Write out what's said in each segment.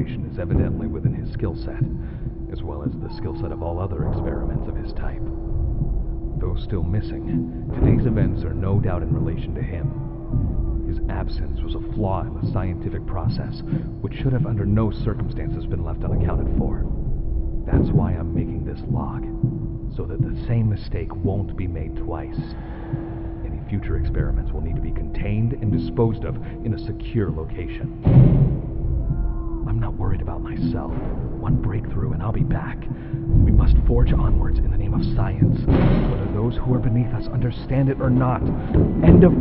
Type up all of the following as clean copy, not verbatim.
operation is evidently within his skill set, as well as the skill set of all other experiments of his type. Though still missing, today's events are no doubt in relation to him. His absence was a flaw in the scientific process, which should have under no circumstances been left unaccounted for. That's why I'm making this log, so that the same mistake won't be made twice. Any future experiments will need to be contained and disposed of in a secure location. I'm not worried about myself. One breakthrough and I'll be back. We must forge onwards in the name of science, whether those who are beneath us understand it or not. End of...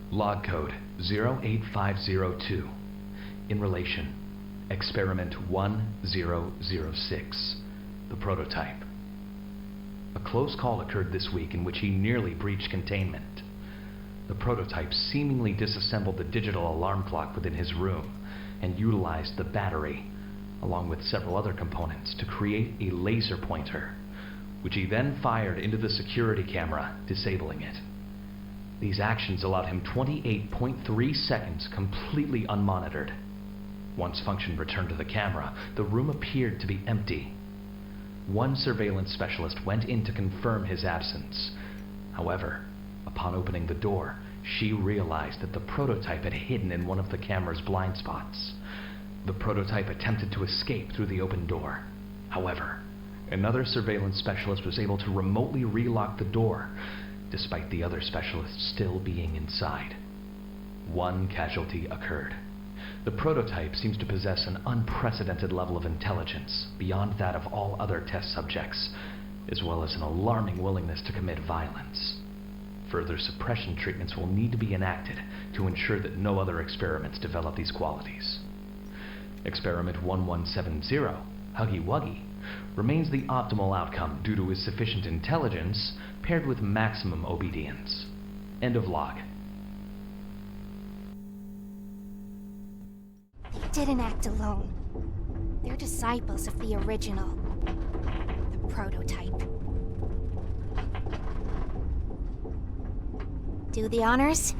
Log code 08502. In relation, experiment 1006, the prototype. A close call occurred this week in which he nearly breached containment. The prototype seemingly disassembled the digital alarm clock within his room and utilized the battery, along with several other components, to create a laser pointer, which he then fired into the security camera, disabling it. These actions allowed him 28.3 seconds completely unmonitored. Once function returned to the camera, the room appeared to be empty. One surveillance specialist went in to confirm his absence. However, upon opening the door, she realized that the prototype had hidden in one of the camera's blind spots. The prototype attempted to escape through the open door. However, another surveillance specialist was able to remotely relock the door, despite the other specialists still being inside. One casualty occurred. The prototype seems to possess an unprecedented level of intelligence beyond that of all other test subjects, as well as an alarming willingness to commit violence. Further suppression treatments will need to be enacted to ensure that no other experiments develop these qualities. Experiment 1170, Huggy Wuggy, remains the optimal outcome due to his sufficient intelligence paired with maximum obedience. End of log. They didn't act alone. They're disciples of the original, the prototype. Do the honors?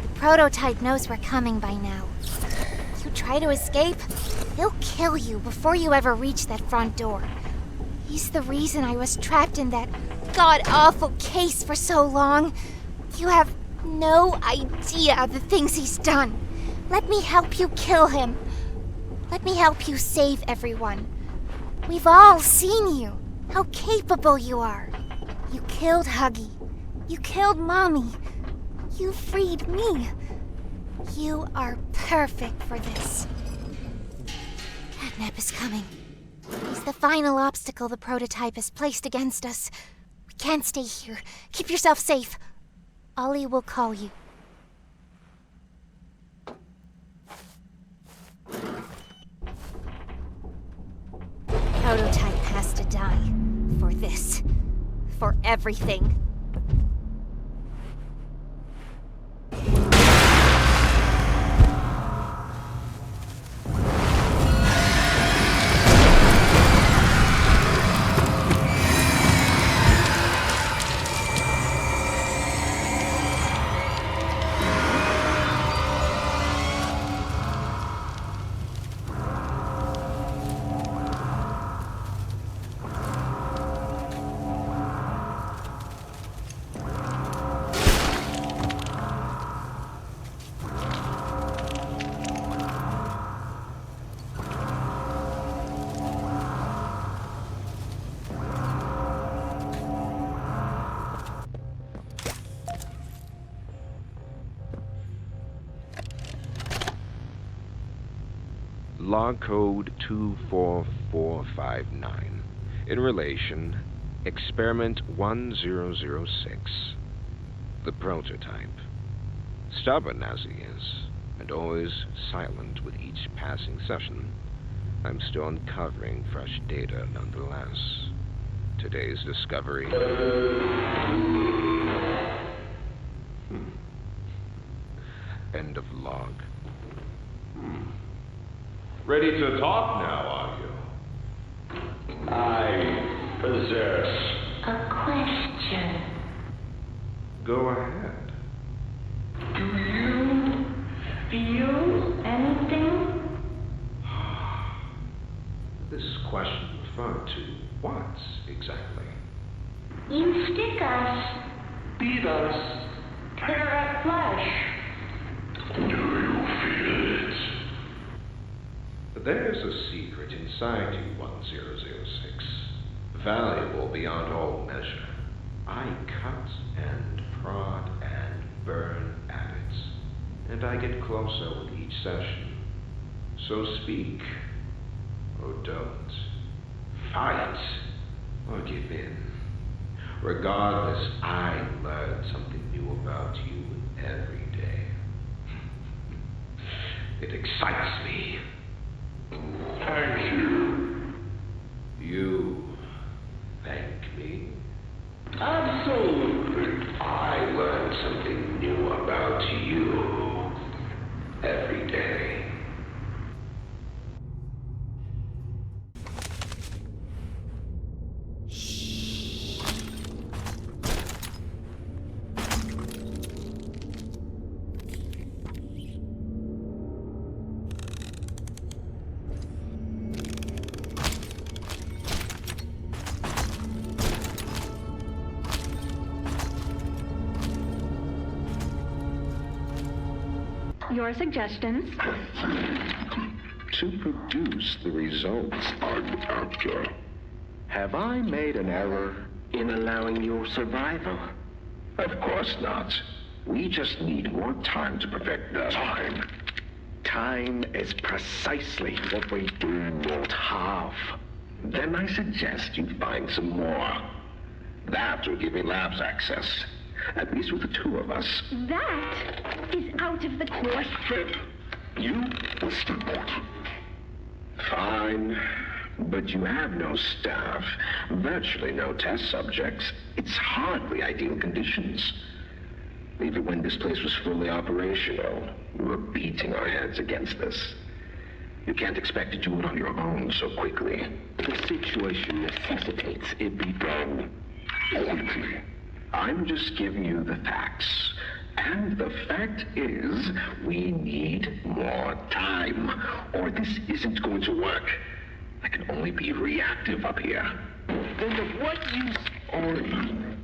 The prototype knows we're coming by now. You try to escape, he'll kill you before you ever reach that front door. He's the reason I was trapped in that god-awful case for so long. You have no idea the things he's done. Let me help you kill him. Let me help you save everyone. We've all seen you, how capable you are. You killed Huggy. You killed Mommy. You freed me. You are perfect for this. Catnap is coming. He's the final obstacle the prototype has placed against us. We can't stay here. Keep yourself safe. Ollie will call you. Prototype has to die. For this. For everything. log code 24459. In relation, experiment 1006. The prototype. Stubborn as he is, and always silent with each passing session, I'm still uncovering fresh data nonetheless. Today's discovery. End of log. Ready to talk now, are you? I possess a question. Go ahead. Do you feel anything? This question referred to what exactly? You stick us, beat us, tear at flesh. Do you feel it? There's a secret inside you, 1006. Valuable beyond all measure. I cut and prod and burn at it, and I get closer with each session. So speak, or don't. Fight, or give in. Regardless, I learn something new about you every day. It excites me. Thank you. You thank me? Absolutely. I learn something new about you every day. Your suggestions? To produce the results I'm after. Have I made an error in allowing your survival? Of course not. We just need more time to perfect that. Time? Time is precisely what we do not have. Then I suggest you find some more. That will give me labs access. At least with the two of us. That is out of the question. You will still want. Fine. But you have no staff, virtually no test subjects. It's hardly ideal conditions. Even when this place was fully operational, we were beating our heads against this. You can't expect to do it on your own so quickly. The situation necessitates it be done quickly. I'm just giving you the facts. And the fact is, we need more time, or this isn't going to work. I can only be reactive up here. Then of what use are you?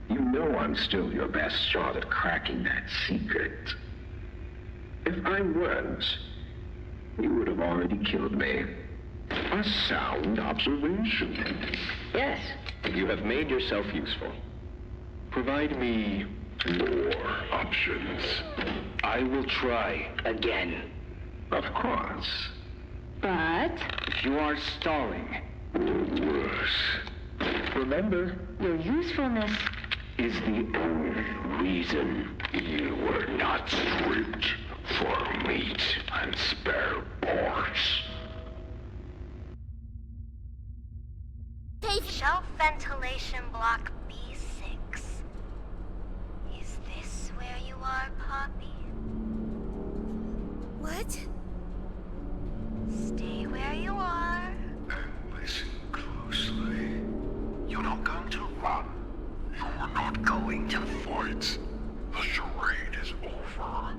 You know I'm still your best shot at cracking that secret. If I weren't, you would have already killed me. A sound observation. Yes, you have made yourself useful. Provide me more options. I will try again. Of course. But If you are stalling, or worse, remember, your usefulness is the only reason you were not stripped for meat and spare parts. Shelf ventilation block B6. Is this where you are, Poppy? What? Stay where you are. And listen closely. You're not going to run. You're not going to fight. The charade is over.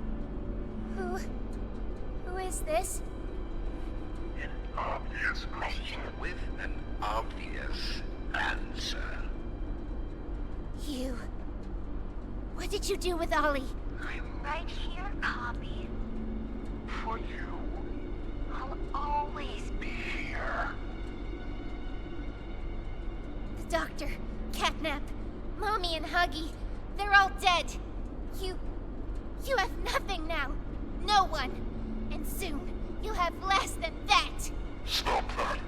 Who is this? An obvious question with an obvious answer. You. What did you do with Ollie? I'm right here, Poppy. For you, I'll always be here. The doctor, Catnap, Mommy and Huggy, they're all dead. You have nothing now. No one. And soon, you'll have less than that. Stop that.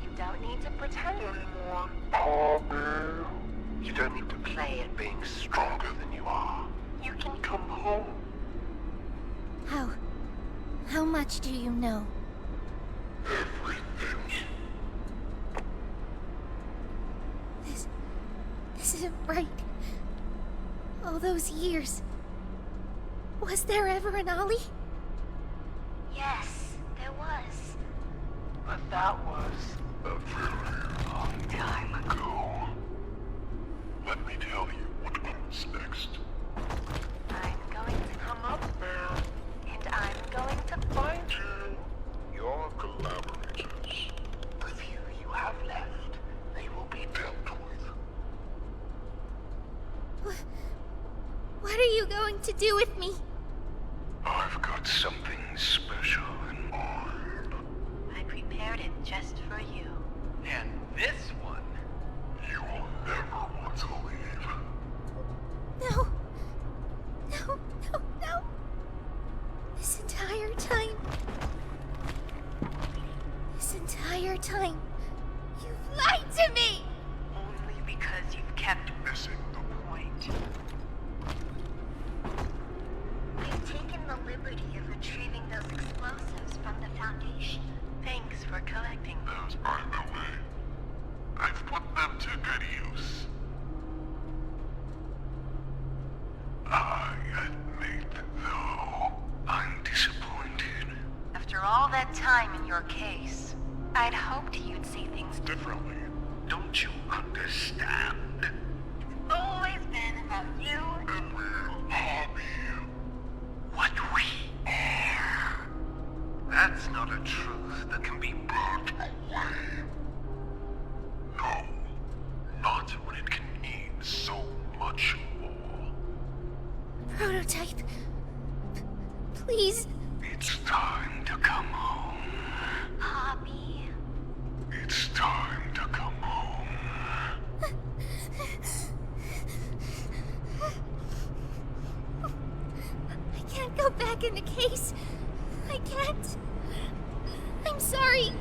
You don't need to pretend anymore. Poppy. You don't need to play at being stronger than you are. You can come home. How much do you know? Everything. This isn't right. All those years. Was there ever an Ollie? Yes, there was. But that was a very long time ago. Let me tell you what comes next. I'm going to come up now, and I'm going to find you. Your collaborators. The few you have left, they will be dealt with. What are you going to do with me? I've got something special in mind. I prepared it just for you. And this one. You will never want to leave. No. No, no, no. This entire time, you've lied to me! Only because you've kept Missing the point. I've taken the liberty of retrieving those explosives from the Foundation. Thanks for collecting them. those by the way. I've put them to good use. I admit, though, I'm disappointed. After all that time in your case, I'd hoped you'd see things Differently. Don't you understand? It's always been about you. And we'll harm you. What we are. That's not a truth that can be brought away. No, not when it can mean so much more. Prototype. Please. It's time to come home. Poppy. It's time to come home. I can't go back in the case. I can't. I'm sorry.